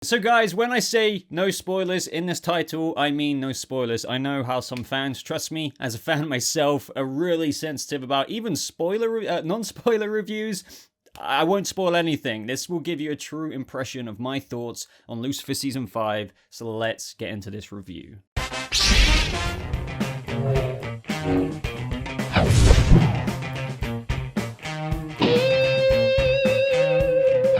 So guys, when I say no spoilers in this title, I mean no spoilers. I know how some fans, trust me, as a fan myself, are really sensitive about even non-spoiler reviews. I won't spoil anything. This will give you a true impression of my thoughts on Lucifer Season 5, so let's get into this review.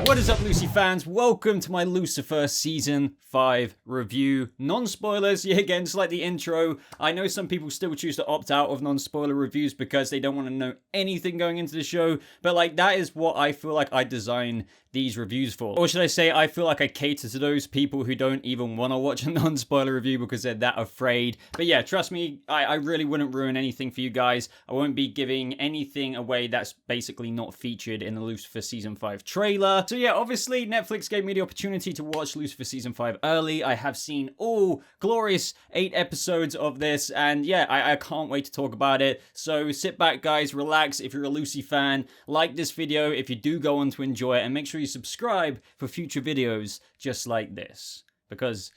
What is up, Lucy fans? Welcome to my Lucifer Season 5 review. Non-spoilers, yeah, again, just like the intro. I know some people still choose to opt out of non-spoiler reviews because they don't want to know anything going into the show, but like, that is what I feel like I design these reviews for. Or should I say, I feel like I cater to those people who don't even want to watch a non-spoiler review because they're that afraid. But yeah, trust me, I really wouldn't ruin anything for you guys. I won't be giving anything away that's basically not featured in the Lucifer Season 5 trailer. So yeah, obviously Netflix gave me the opportunity to watch Lucifer Season 5 early. I have seen all glorious 8 episodes of this, and yeah, I can't wait to talk about it. So sit back, guys, relax. If you're a Lucy fan, like this video if you do go on to enjoy it, and make sure you subscribe for future videos just like this, because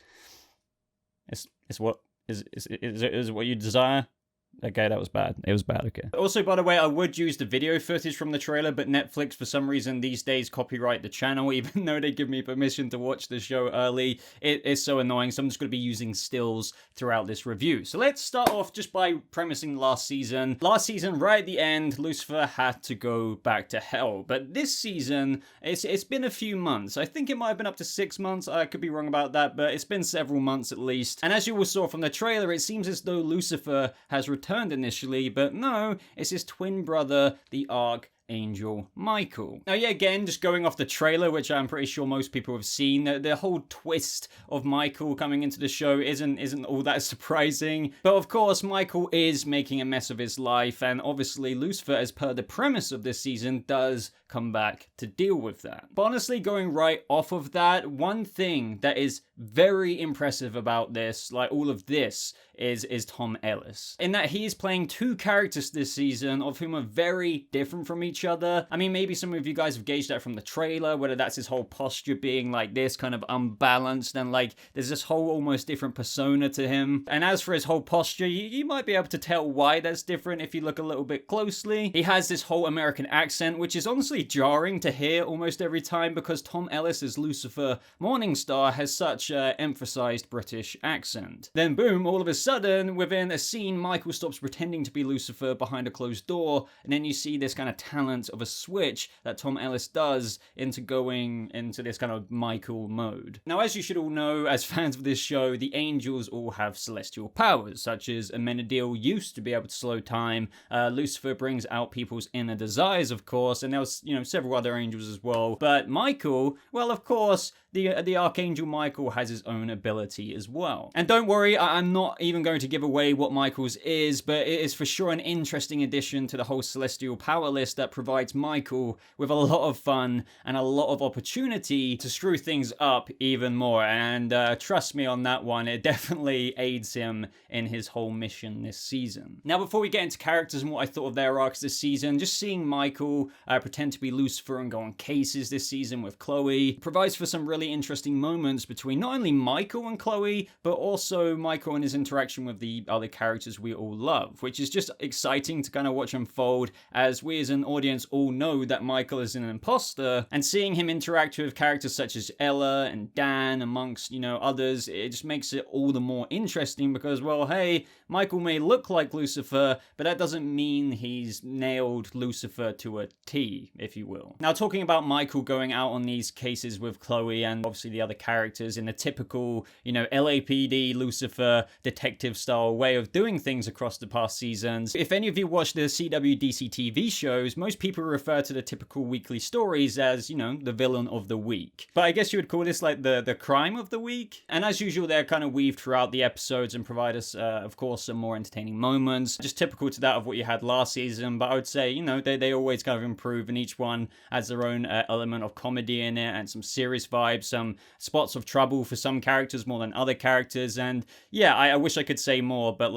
it's what is what you desire. Okay, that was bad. It was bad, okay. Also, by the way, I would use the video footage from the trailer, but Netflix, for some reason, these days copyright the channel, even though they give me permission to watch the show early. It is so annoying, so I'm just going to be using stills throughout this review. So let's start off just by premising last season. Last season, right at the end, Lucifer had to go back to hell. But this season, it's been a few months. I think it might have been up to 6 months. I could be wrong about that, but it's been several months at least. And as you all saw from the trailer, it seems as though Lucifer has returned initially, but no, it's his twin brother, the Archangel Michael. Now, yeah, again, just going off the trailer, which I'm pretty sure most people have seen, the whole twist of Michael coming into the show isn't all that surprising. But of course, Michael is making a mess of his life, and obviously Lucifer, as per the premise of this season, does come back to deal with that. But honestly, going right off of that, one thing that is very impressive about this, like all of this, is Tom Ellis. In that he is playing two characters this season, of whom are very different from each other. I mean, maybe some of you guys have gauged that from the trailer, whether that's his whole posture being like this, kind of unbalanced, and like there's this whole almost different persona to him. And as for his whole posture, you might be able to tell why that's different if you look a little bit closely. He has this whole American accent, which is honestly jarring to hear almost every time, because Tom Ellis as Lucifer Morningstar has such an emphasized British accent. Then boom, all of a sudden, within a scene, Michael stops pretending to be Lucifer behind a closed door, and then you see this kind of talent of a switch that Tom Ellis does into going into this kind of Michael mode. Now, as you should all know, as fans of this show, the angels all have celestial powers, such as Amenadiel used to be able to slow time. Lucifer brings out people's inner desires, of course, and there was, several other angels as well. But Michael, well, of course, the Archangel Michael has his own ability as well. And don't worry, I'm not even going to give away what Michael's is, but it is for sure an interesting addition to the whole celestial power list that provides Michael with a lot of fun and a lot of opportunity to screw things up even more. And trust me on that one, it definitely aids him in his whole mission this season. Now, before we get into characters and what I thought of their arcs this season, just seeing Michael pretend to be Lucifer and go on cases this season with Chloe provides for some really interesting moments between not only Michael and Chloe, but also Michael and his interaction with the other characters we all love, which is just exciting to kind of watch unfold, as we as an audience all know that Michael is an imposter, and seeing him interact with characters such as Ella and Dan, amongst, others, it just makes it all the more interesting because, well, hey, Michael may look like Lucifer, but that doesn't mean he's nailed Lucifer to a T, if you will. Now, talking about Michael going out on these cases with Chloe and obviously the other characters in the typical, LAPD, Lucifer, detective style way of doing things across the past seasons. If any of you watch the CWDC TV shows, most people refer to the typical weekly stories as, the villain of the week. But I guess you would call this like the crime of the week. And as usual, they're kind of weaved throughout the episodes and provide us, of course, some more entertaining moments. Just typical to that of what you had last season. But I would say, they always kind of improve, and each one has their own element of comedy in it and some serious vibes, some spots of trouble for some characters more than other characters. And yeah, I wish I could say more, but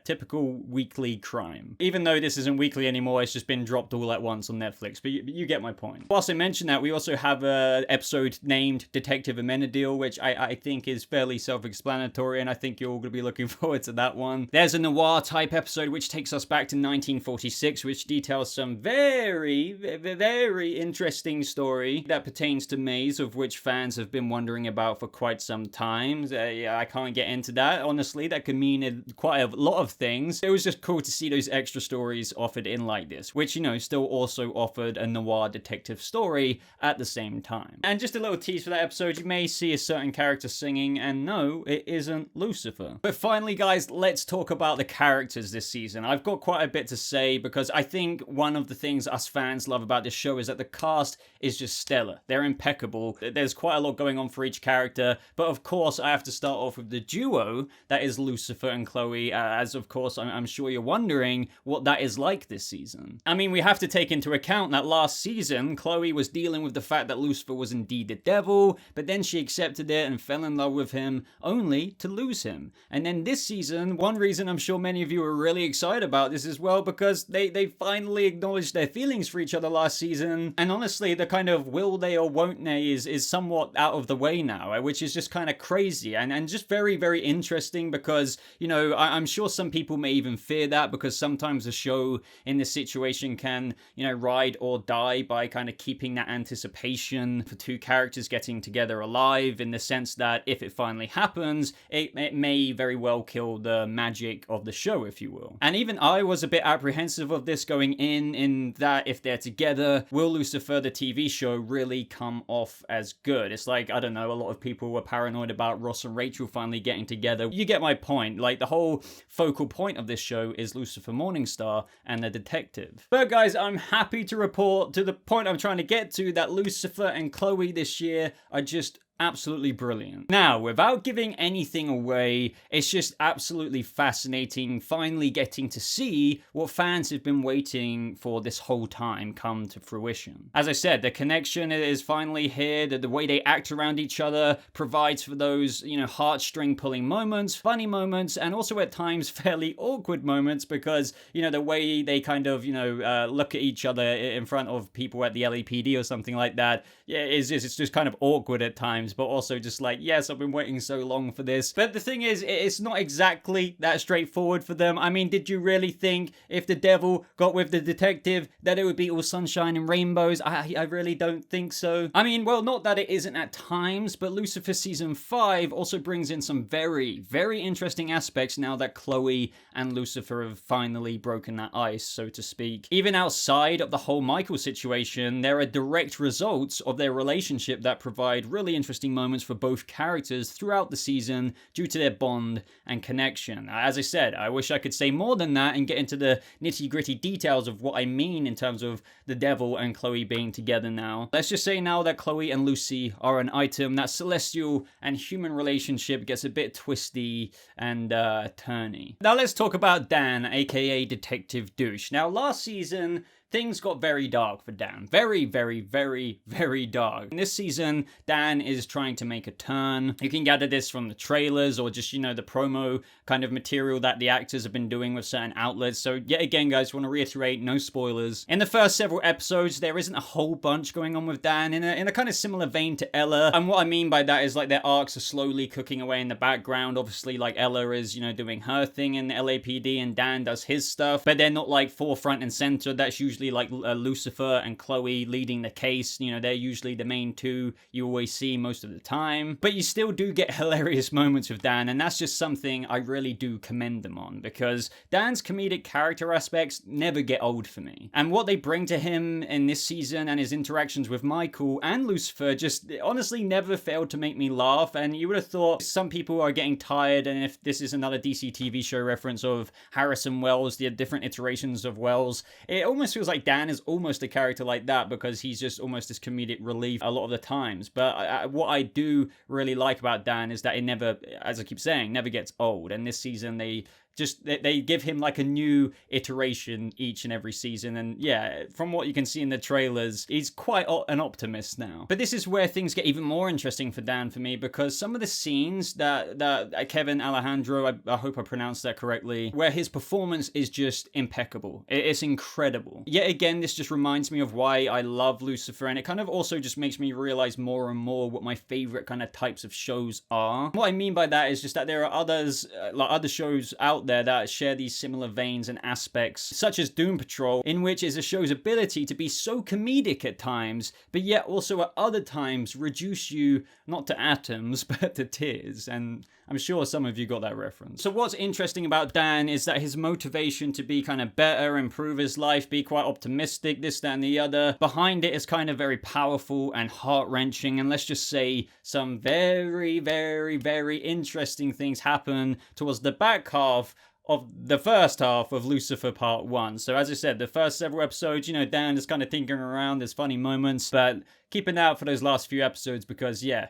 typical weekly crime. Even though this isn't weekly anymore, it's just been dropped all at that once on Netflix, but you get my point. Whilst I mention that, we also have an episode named Detective Amenadiel, which I think is fairly self-explanatory, and I think you're all going to be looking forward to that one. There's a noir-type episode which takes us back to 1946, which details some very, very interesting story that pertains to Maze, of which fans have been wondering about for quite some time. Yeah, I can't get into that. Honestly, that could mean quite a lot of things. It was just cool to see those extra stories offered in like this, which, you know, still also offered a noir detective story at the same time. And just a little tease for that episode, you may see a certain character singing, and no, it isn't Lucifer. But finally, guys, let's talk about the characters this season. I've got quite a bit to say because I think one of the things us fans love about this show is that the cast is just stellar. They're impeccable. There's quite a lot going on for each character, but of course I have to start off with the duo that is Lucifer and Chloe, as of course I'm sure you're wondering what that is like this season. I mean, we have to take into account that last season Chloe was dealing with the fact that Lucifer was indeed the devil, but then she accepted it and fell in love with him only to lose him. And then this season, one reason I'm sure many of you are really excited about this as well, because they finally acknowledged their feelings for each other last season, and honestly the kind of will they or won't they is somewhat out of the way now, which is just kind of crazy and just very, very interesting because, you know, I'm sure some people may even fear that because sometimes a show in this situation can, you know, ride or die by kind of keeping that anticipation for two characters getting together alive, in the sense that if it finally happens, it may very well kill the magic of the show, if you will. And even I was a bit apprehensive of this going in that if they're together, will Lucifer, the TV show, really come off as good? It's like, I don't know, a lot of people were paranoid about Ross and Rachel finally getting together. You get my point. Like, the whole focal point of this show is Lucifer Morningstar and the detective. But guys, I'm happy to report, to the point I'm trying to get to, that Lucifer and Chloe this year are just absolutely brilliant. Now, without giving anything away, it's just absolutely fascinating finally getting to see what fans have been waiting for this whole time come to fruition. As I said, the connection is finally here, the way they act around each other provides for those, you know, heartstring pulling moments, funny moments, and also at times fairly awkward moments because, you know, the way they kind of, you know, look at each other in front of people at the LAPD or something like that, yeah, it's just kind of awkward at times, but also just like, yes, I've been waiting so long for this. But the thing is, it's not exactly that straightforward for them. I mean, did you really think if the devil got with the detective that it would be all sunshine and rainbows? I really don't think so. I mean, well, not that it isn't at times, but Lucifer Season 5 also brings in some very, very interesting aspects now that Chloe and Lucifer have finally broken that ice, so to speak. Even outside of the whole Michael situation, there are direct results of their relationship that provide really interesting moments for both characters throughout the season due to their bond and connection. As I said, I wish I could say more than that and get into the nitty-gritty details of what I mean in terms of the devil and Chloe being together now. Let's just say now that Chloe and Lucy are an item, that celestial and human relationship gets a bit twisty and turny. Now let's talk about Dan, aka Detective Douche. Now last season, things got very dark for Dan. Very, very, very, very dark. In this season, Dan is trying to make a turn. You can gather this from the trailers or just, you know, the promo kind of material that the actors have been doing with certain outlets. So yet again, guys, want to reiterate, no spoilers. In the first several episodes, there isn't a whole bunch going on with Dan in a kind of similar vein to Ella. And what I mean by that is like their arcs are slowly cooking away in the background. Obviously, like Ella is, you know, doing her thing in the LAPD and Dan does his stuff, but they're not like forefront and center. That's usually like Lucifer and Chloe leading the case. You know, they're usually the main two you always see most of the time. But you still do get hilarious moments with Dan, and that's just something I really do commend them on, because Dan's comedic character aspects never get old for me. And what they bring to him in this season and his interactions with Michael and Lucifer just honestly never failed to make me laugh. And you would have thought some people are getting tired, and if this is another DC TV show reference of Harrison Wells, the different iterations of Wells, it almost feels like Dan is almost a character like that because he's just almost this comedic relief a lot of the times. But what I do really like about Dan is that it never, as I keep saying, never gets old. And this season they just they give him like a new iteration each and every season. And yeah, from what you can see in the trailers, he's quite an optimist now. But this is where things get even more interesting for Dan for me, because some of the scenes that Kevin Alejandro, I hope I pronounced that correctly, where his performance is just impeccable. It's incredible. Yet again, this just reminds me of why I love Lucifer, and it kind of also just makes me realize more and more what my favorite kind of types of shows are. What I mean by that is just that there are others, like other shows out there that share these similar veins and aspects, such as Doom Patrol, in which is a show's ability to be so comedic at times, but yet also at other times reduce you not to atoms, but to tears. And I'm sure some of you got that reference. So what's interesting about Dan is that his motivation to be kind of better, improve his life, be quite optimistic, this, that, and the other, behind it is kind of very powerful and heart-wrenching, and let's just say some very, very, very interesting things happen towards the back half of the first half of Lucifer Part 1. So as I said, the first several episodes, you know, Dan is kind of tinkering around, there's funny moments, but keep an eye out for those last few episodes because, yeah,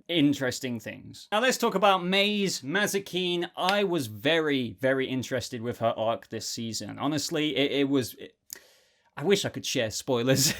interesting things. Now let's talk about Mazikeen. I was very, very interested with her arc this season. Honestly, I wish I could share spoilers.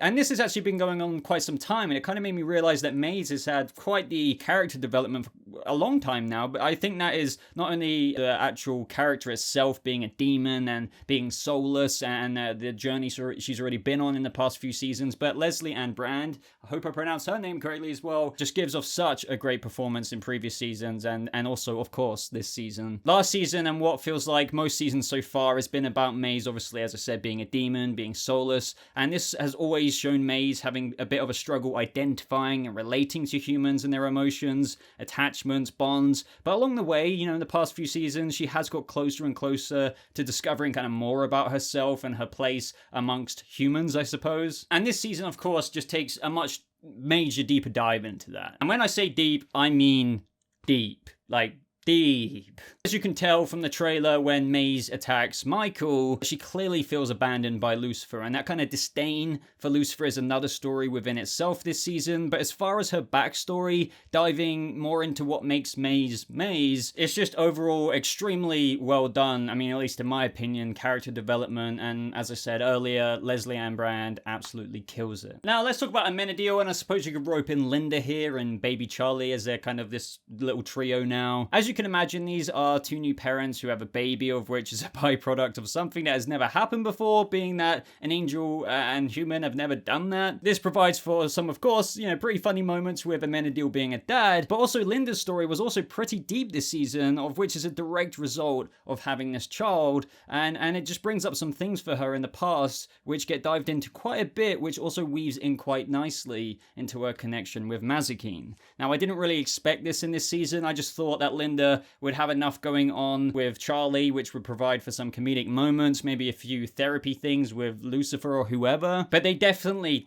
And this has actually been going on quite some time, and it kind of made me realize that Maze has had quite the character development for a long time now, but I think that is not only the actual character itself being a demon and being soulless and the journey she's already been on in the past few seasons, but Leslie Ann Brand, I hope I pronounced her name correctly as well, just gives off such a great performance in previous seasons and also, of course, this season. Last season and what feels like most seasons so far has been about Maze, obviously, as I said, being a demon, being soulless, and this has always shown Maze having a bit of a struggle identifying and relating to humans and their emotions, attachments, bonds, but along the way, you know, in the past few seasons, she has got closer and closer to discovering kind of more about herself and her place amongst humans, I suppose. And this season, of course, just takes a much major deeper dive into that. And when I say deep, I mean deep. Like, deep. As you can tell from the trailer, when Maze attacks Michael, she clearly feels abandoned by Lucifer, and that kind of disdain for Lucifer is another story within itself this season. But as far as her backstory, diving more into what makes Maze Maze, it's just overall extremely well done. I mean, at least in my opinion, character development, and as I said earlier, Leslie Ann Brand absolutely kills it. Now let's talk about Amenadiel, and I suppose you could rope in Linda here and Baby Charlie as they're kind of this little trio now. As you can imagine, these are two new parents who have a baby, of which is a byproduct of something that has never happened before, being that an angel and human have never done that. This provides for some, of course, you know, pretty funny moments with Amenadiel being a dad, but also Linda's story was also pretty deep this season, of which is a direct result of having this child, and it just brings up some things for her in the past, which get dived into quite a bit, which also weaves in quite nicely into her connection with Mazikeen. Now, I didn't really expect this in this season. I just thought that Linda would have enough going on with Charlie, which would provide for some comedic moments, maybe a few therapy things with Lucifer or whoever. But they definitely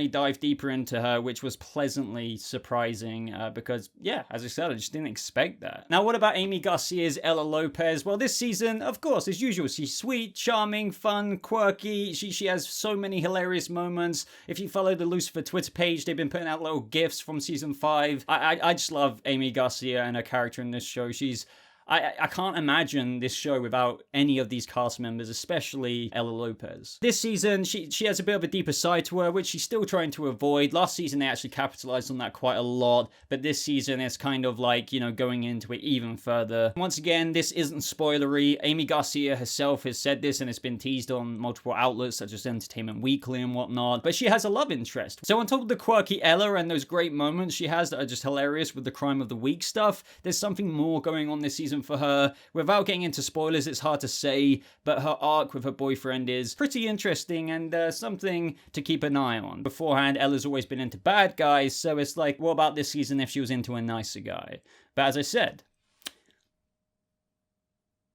dive deeper into her, which was pleasantly surprising because, yeah, as I said, I just didn't expect that. Now, what about Amy Garcia's Ella Lopez? Well, this season, of course, as usual, she's sweet, charming, fun, quirky. She has so many hilarious moments. If you follow the Lucifer Twitter page, they've been putting out little GIFs from season 5. I just love Amy Garcia and her character in this show. I can't imagine this show without any of these cast members, especially Ella Lopez. This season, she has a bit of a deeper side to her, which she's still trying to avoid. Last season, they actually capitalized on that quite a lot, but this season, it's kind of like, you know, going into it even further. Once again, this isn't spoilery. Amy Garcia herself has said this, and it's been teased on multiple outlets, such as Entertainment Weekly and whatnot, but she has a love interest. So on top of the quirky Ella and those great moments she has that are just hilarious with the crime of the week stuff, there's something more going on this season for her. Without getting into spoilers, it's hard to say, but her arc with her boyfriend is pretty interesting and something to keep an eye on. Beforehand, Ella's always been into bad guys, so it's like, what about this season if she was into a nicer guy? But as I said,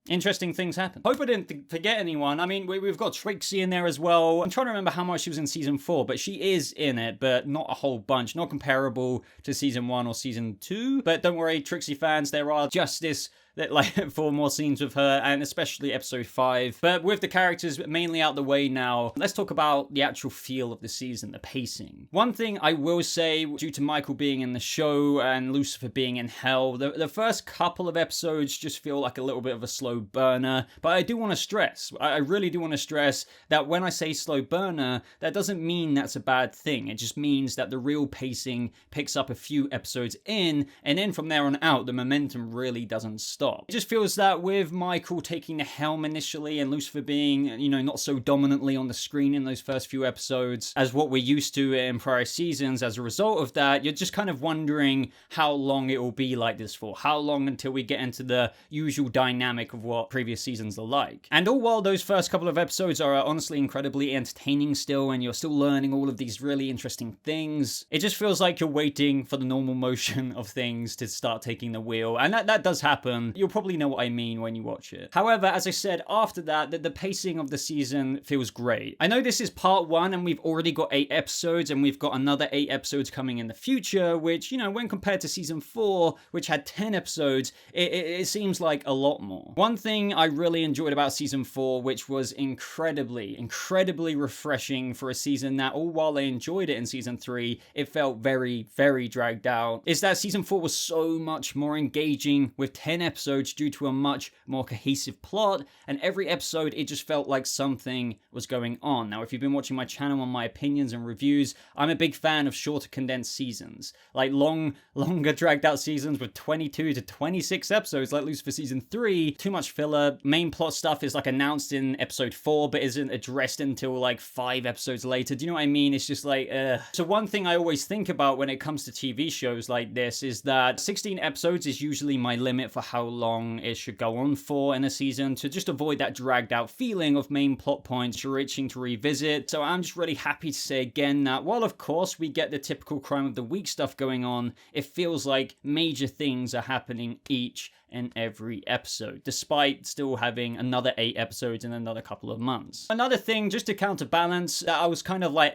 interesting things happen. Hope I didn't forget anyone. I mean, we've got Trixie in there as well. I'm trying to remember how much she was in season 4, but she is in it, but not a whole bunch. Not comparable to season 1 or season 2. But don't worry, Trixie fans, there are just this like 4 more scenes with her, and especially episode 5. But with the characters mainly out the way now, let's talk about the actual feel of the season, the pacing. One thing I will say, due to Michael being in the show and Lucifer being in hell, the first couple of episodes just feel like a little bit of a slow burner. But I do want to stress, I really do want to stress that when I say slow burner, that doesn't mean that's a bad thing. It just means that the real pacing picks up a few episodes in, and then from there on out, the momentum really doesn't stop. It just feels that with Michael taking the helm initially and Lucifer being, you know, not so dominantly on the screen in those first few episodes as what we're used to in prior seasons, as a result of that, you're just kind of wondering how long it will be like this for. How long until we get into the usual dynamic of what previous seasons are like. And all while those first couple of episodes are honestly incredibly entertaining still, and you're still learning all of these really interesting things, it just feels like you're waiting for the normal motion of things to start taking the wheel. And that does happen. You'll probably know what I mean when you watch it. However, as I said, after that, the pacing of the season feels great. I know this is part 1 and we've already got 8 episodes and we've got another 8 episodes coming in the future, which, you know, when compared to season 4, which had 10 episodes, it seems like a lot more. One thing I really enjoyed about season 4, which was incredibly refreshing for a season that, all while I enjoyed it in season 3, it felt very dragged out, is that season 4 was so much more engaging with 10 episodes due to a much more cohesive plot, and every episode it just felt like something was going on. Now, if you've been watching my channel on my opinions and reviews, I'm a big fan of shorter condensed seasons, like longer dragged out seasons with 22 to 26 episodes like Lucifer season 3. Too much filler. Main plot stuff is like announced in episode 4 but isn't addressed until like 5 episodes later. Do you know what I mean? It's just like, So one thing I always think about when it comes to TV shows like this is that 16 episodes is usually my limit for how long it should go on for in a season, to just avoid that dragged out feeling of main plot points you're itching to revisit. So I'm just really happy to say again that while of course we get the typical crime of the week stuff going on, it feels like major things are happening each and every episode, despite still having another 8 episodes in another couple of months. Another thing, just to counterbalance, that I was kind of like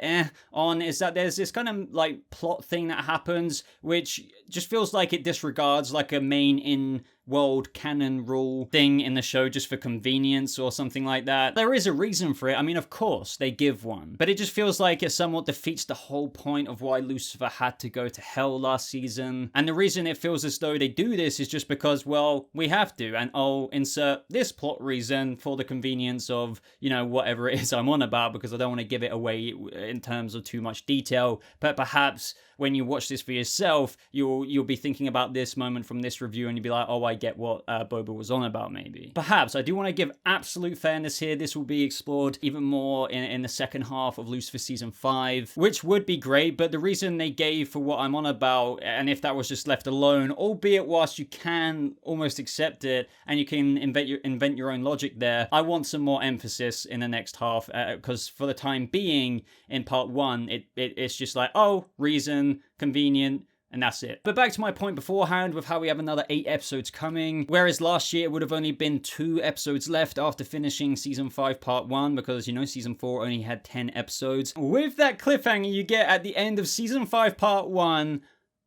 on, is that there's this kind of like plot thing that happens, which just feels like it disregards like a main in-world canon rule thing in the show just for convenience or something like that. There is a reason for it. I mean, of course, they give one. But it just feels like it somewhat defeats the whole point of why Lucifer had to go to hell last season. And the reason it feels as though they do this is just because, well, we have to, and I'll insert this plot reason for the convenience of, you know, whatever it is I'm on about, because I don't want to give it away in terms of too much detail. But perhaps when you watch this for yourself, you'll be thinking about this moment from this review and you'll be like, oh, I get what Boba was on about, maybe. Perhaps. I do want to give absolute fairness here. This will be explored even more in the second half of Lucifer season 5, which would be great, but the reason they gave for what I'm on about, and if that was just left alone, albeit whilst you can almost accept it and you can invent your own logic there, I want some more emphasis in the next half, because for the time being in part 1, it's just like, oh, reason, convenient, and that's it. But back to my point beforehand with how we have another 8 episodes coming, whereas last year it would have only been 2 episodes left after finishing season 5 part 1, because, you know, season 4 only had 10 episodes. With that cliffhanger you get at the end of season 5 part 1,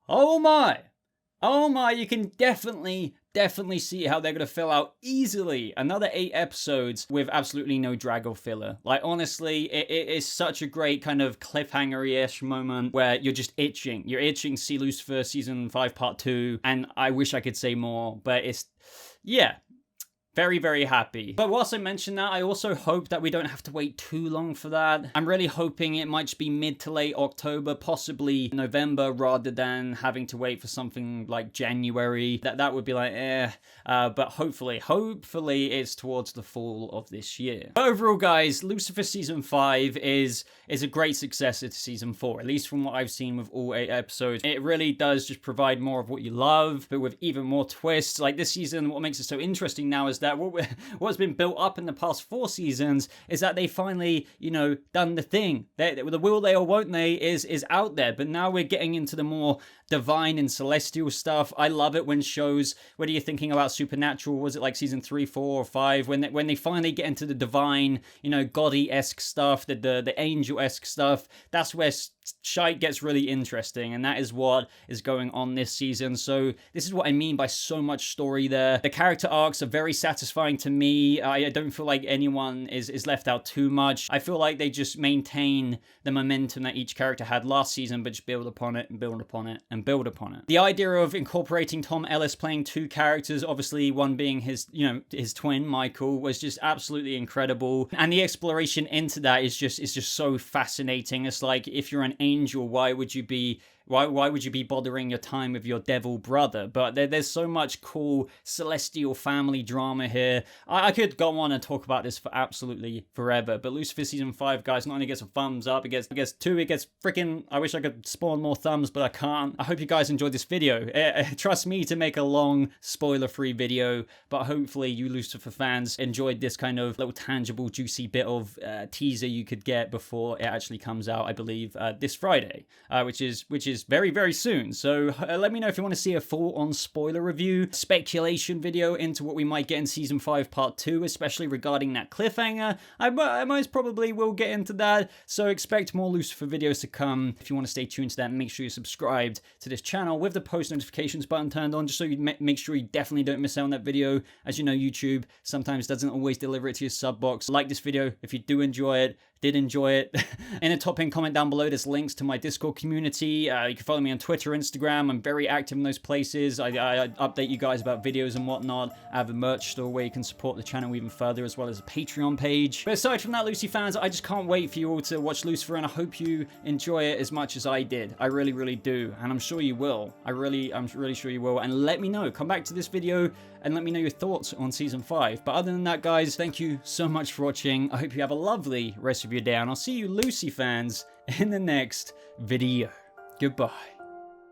oh my, you can definitely see how they're going to fill out easily another 8 episodes with absolutely no drag or filler. Like, honestly, it is such a great kind of cliffhanger-ish moment where you're just itching. You're itching to see Lucifer season 5 part 2, and I wish I could say more, but it's, yeah. Very happy. But whilst I mention that, I also hope that we don't have to wait too long for that. I'm really hoping it might just be mid to late October, possibly November, rather than having to wait for something like January. That would be like, but hopefully it's towards the fall of this year. But overall, guys, Lucifer season 5 is a great successor to season 4, at least from what I've seen with all 8 episodes. It really does just provide more of what you love, but with even more twists. Like this season, what makes it so interesting now is that what's been built up in the past 4 seasons is that they finally, you know, done the thing. The will they or won't they is out there, but now we're getting into the more divine and celestial stuff. I love it when shows, whether you're thinking about Supernatural, was it like season 3, 4, or 5, when they finally get into the divine, you know, goddy-esque stuff, the angel-esque stuff. That's where shite gets really interesting, and that is what is going on this season. So this is what I mean by so much story there. The character arcs are very satisfying to me. I don't feel like anyone is left out too much. I feel like they just maintain the momentum that each character had last season, but just build upon it and build upon it and build upon it. The idea of incorporating Tom Ellis playing two characters, obviously one being his, his twin Michael, was just absolutely incredible, and the exploration into that is just so fascinating. It's like, if you're an angel, why would you be bothering your time with your devil brother? But there's so much cool celestial family drama here. I could go on and talk about this for absolutely forever, but Lucifer Season 5, guys, not only gets a thumbs up, it gets 2, it gets freaking, I wish I could spawn more thumbs, but I can't. I hope you guys enjoyed this video. Trust me to make a long, spoiler-free video, but hopefully you Lucifer fans enjoyed this kind of little tangible, juicy bit of teaser you could get before it actually comes out, I believe, this Friday, which is very, very soon. So let me know if you want to see a full-on spoiler review, speculation video into what we might get in Season 5 Part 2, especially regarding that cliffhanger. I most probably will get into that, so expect more Lucifer videos to come. If you want to stay tuned to that, make sure you're subscribed to this channel with the post notifications button turned on, just so you make sure you definitely don't miss out on that video. As you know, YouTube sometimes doesn't always deliver it to your sub box. Like this video if you do enjoy it. Did enjoy it. In a top-pinned comment down below, there's links to my Discord community. You can follow me on Twitter, Instagram. I'm very active in those places. I update you guys about videos and whatnot. I have a merch store where you can support the channel even further, as well as a Patreon page. But aside from that, Lucy fans, I just can't wait for you all to watch Lucifer, and I hope you enjoy it as much as I did. I really, really do, and I'm sure you will. I'm really sure you will. And let me know. Come back to this video and let me know your thoughts on Season 5. But other than that, guys, thank you so much for watching. I hope you have a lovely rest of your day, and I'll see you Lucy fans in the next video. Goodbye.